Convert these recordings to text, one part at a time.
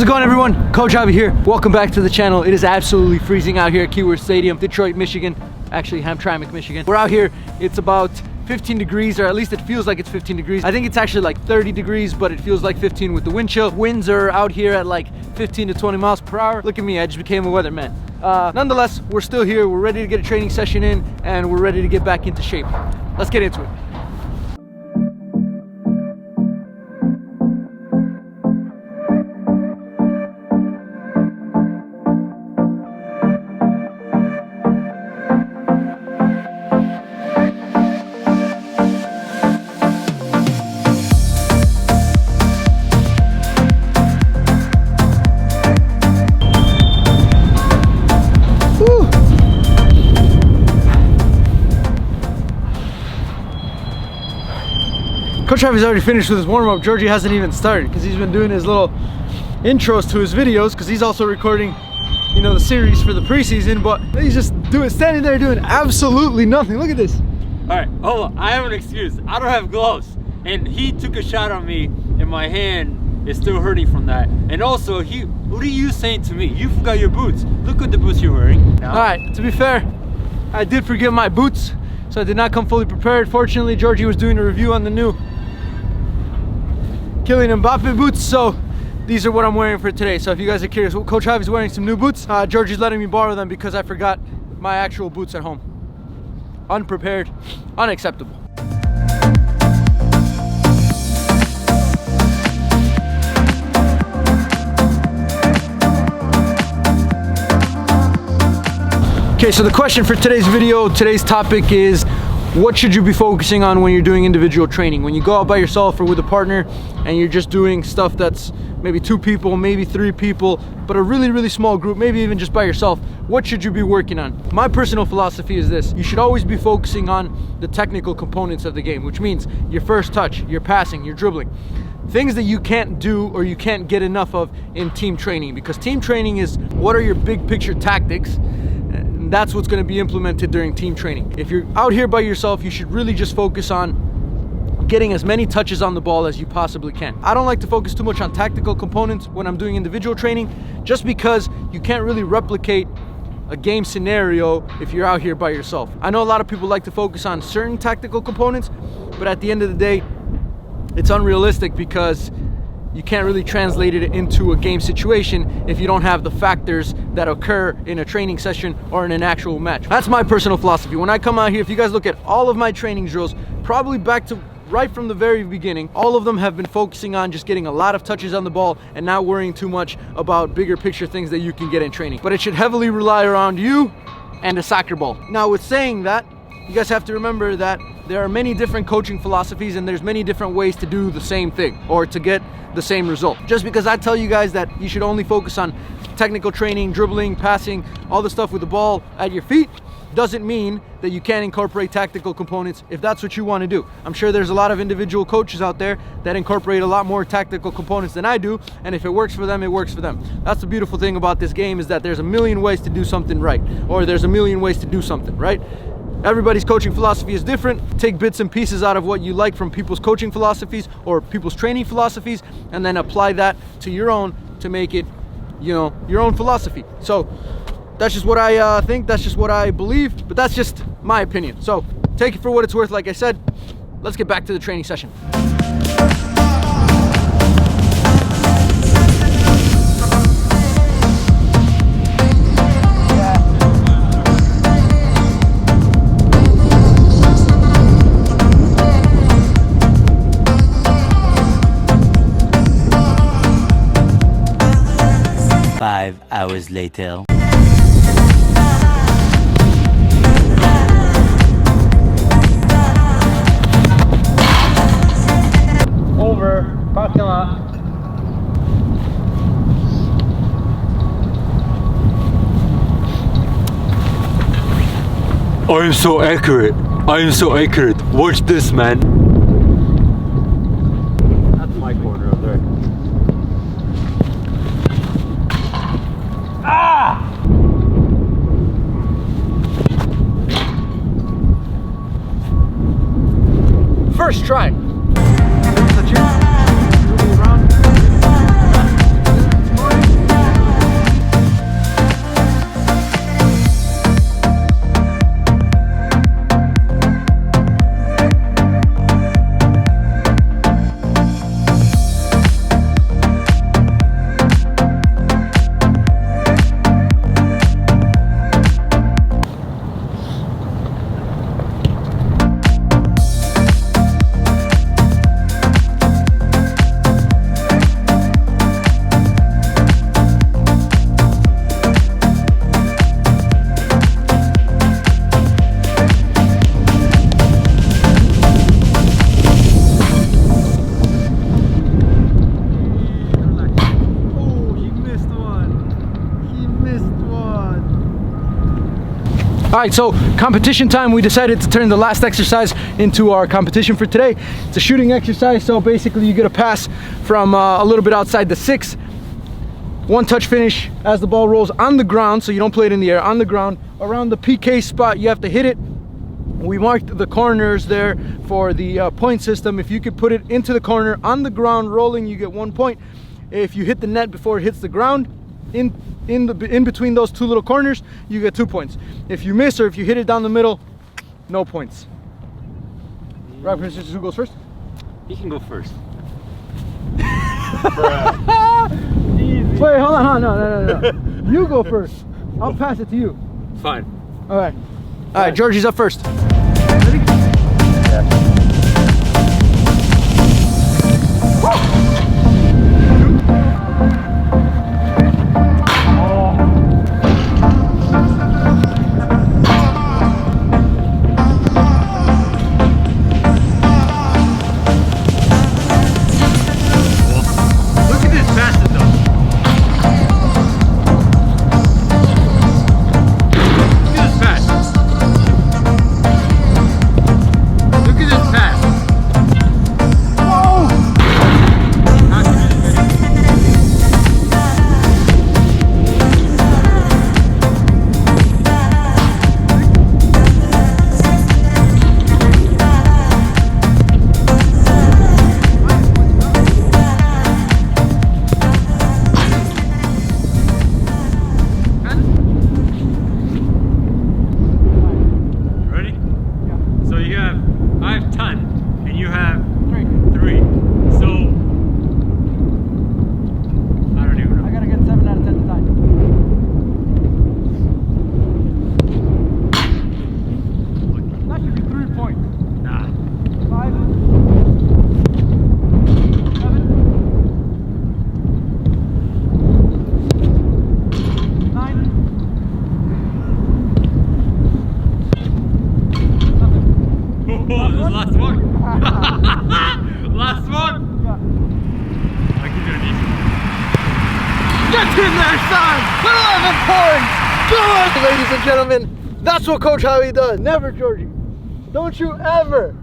it going, everyone? Coach Javi here. Welcome back to the channel. It is absolutely freezing out here at Keyworth Stadium, Detroit, Michigan. Actually, Hamtramck, Michigan. We're out here. It's about 15 degrees, or at least it feels like it's 15 degrees. I think it's actually like 30 degrees, but it feels like 15 with the wind chill. Winds are out here at like 15 to 20 miles per hour. Look at me, I just became a weatherman. Nonetheless, we're still here. We're ready to get a training session in, and we're ready to get back into shape. Let's get into it. Coach Travis already finished with his warm-up. Georgie hasn't even started because he's been doing his little intros to his videos because he's also recording, you know, the series for the preseason, but he's just standing there doing absolutely nothing. Look at this. All right, hold on. I have an excuse. I don't have gloves, and he took a shot on me, and my hand is still hurting from that. And also, what are you saying to me? You forgot your boots. Look at the boots you're wearing now. All right, to be fair, I did forget my boots, so I did not come fully prepared. Fortunately, Georgie was doing a review on the new Kylian Mbappe boots, so these are what I'm wearing for today. So if you guys are curious, Coach Javi's wearing some new boots. Georgie's letting me borrow them because I forgot my actual boots at home. Unprepared, unacceptable. Okay, so the question for today's video, today's topic is, what should you be focusing on when you're doing individual training? When you go out by yourself or with a partner and you're just doing stuff that's maybe 2 people, maybe 3 people, but a really, really small group, maybe even just by yourself, what should you be working on? My personal philosophy is this: you should always be focusing on the technical components of the game, which means your first touch, your passing, your dribbling. Things that you can't do or you can't get enough of in team training, because team training is what are your big picture tactics. That's what's going to be implemented during team training. If you're out here by yourself, you should really just focus on getting as many touches on the ball as you possibly can. I don't like to focus too much on tactical components when I'm doing individual training, just because you can't really replicate a game scenario if you're out here by yourself. I know a lot of people like to focus on certain tactical components, but at the end of the day, it's unrealistic because you can't really translate it into a game situation if you don't have the factors that occur in a training session or in an actual match. That's my personal philosophy. When I come out here, if you guys look at all of my training drills, probably back to right from the very beginning, all of them have been focusing on just getting a lot of touches on the ball and not worrying too much about bigger picture things that you can get in training. But it should heavily rely around you and a soccer ball. Now, with saying that, you guys have to remember that there are many different coaching philosophies and there's many different ways to do the same thing or to get the same result. Just because I tell you guys that you should only focus on technical training, dribbling, passing, all the stuff with the ball at your feet, doesn't mean that you can't incorporate tactical components if that's what you want to do. I'm sure there's a lot of individual coaches out there that incorporate a lot more tactical components than I do, and if it works for them, it works for them. That's the beautiful thing about this game, is that there's a million ways to do something right, or there's a million ways to do something, right? Everybody's coaching philosophy is different. Take bits and pieces out of what you like from people's coaching philosophies or people's training philosophies, and then apply that to your own to make it, you know, your own philosophy. So that's just what I think, that's just what I believe, but that's just my opinion. So take it for what it's worth. Like I said, let's get back to the training session. Five hours later. Over, parking lot. I am so accurate. I am so accurate. Watch this, man. That's my corner up there. Ah! First try. Moving around. All right, so competition time. We decided to turn the last exercise into our competition for today. It's a shooting exercise, so basically you get a pass from a little bit outside the 6. One touch finish as the ball rolls on the ground, so you don't play it in the air, on the ground. Around the PK spot, you have to hit it. We marked the corners there for the point system. If you could put it into the corner on the ground rolling, you get 1 point. If you hit the net before it hits the ground, in between those two little corners, you get 2 points. If you miss or if you hit it down the middle, no points. Rock, paper, scissors, who goes first? You can go first. Easy. Wait, hold on, no. You go first. I'll pass it to you. Fine. All right, Georgie's up first. Ready? Yeah. Get in there, son! 11 points! Good! Ladies and gentlemen, that's what Coach Javi does. Never, Georgie. Don't you ever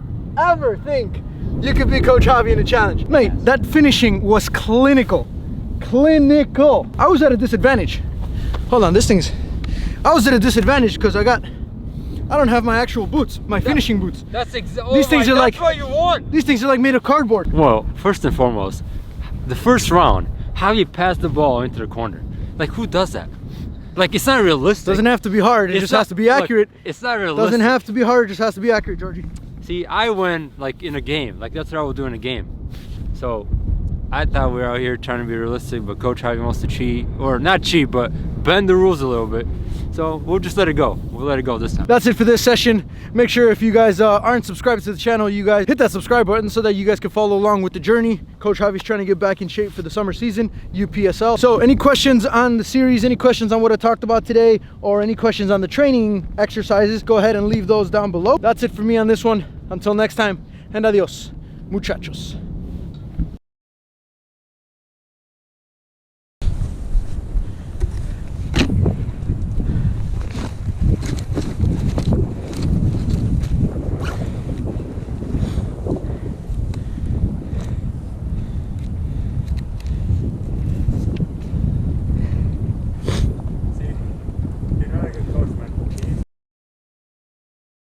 think you could be Coach Javi in a challenge. Mate, that finishing was clinical. Clinical. I was at a disadvantage. Hold on, I was at a disadvantage because I don't have my actual boots, my finishing boots. These things are like, what you want. These things are like made of cardboard. Well, first and foremost, the first round, how you pass the ball into the corner? Like, who does that? Like, it's not realistic. Doesn't have to be hard. It just has to be accurate. Look, it's not realistic. Doesn't have to be hard. It just has to be accurate, Georgie. See, I win like in a game. Like, that's what I would do in a game. So I thought we were out here trying to be realistic, but Coach Javi wants to cheat, or not cheat, but bend the rules a little bit. So we'll just let it go. We'll let it go this time. That's it for this session. Make sure if you guys aren't subscribed to the channel, you guys hit that subscribe button so that you guys can follow along with the journey. Coach Javi's trying to get back in shape for the summer season, UPSL. So any questions on the series, any questions on what I talked about today, or any questions on the training exercises, go ahead and leave those down below. That's it for me on this one. Until next time, and adios, muchachos.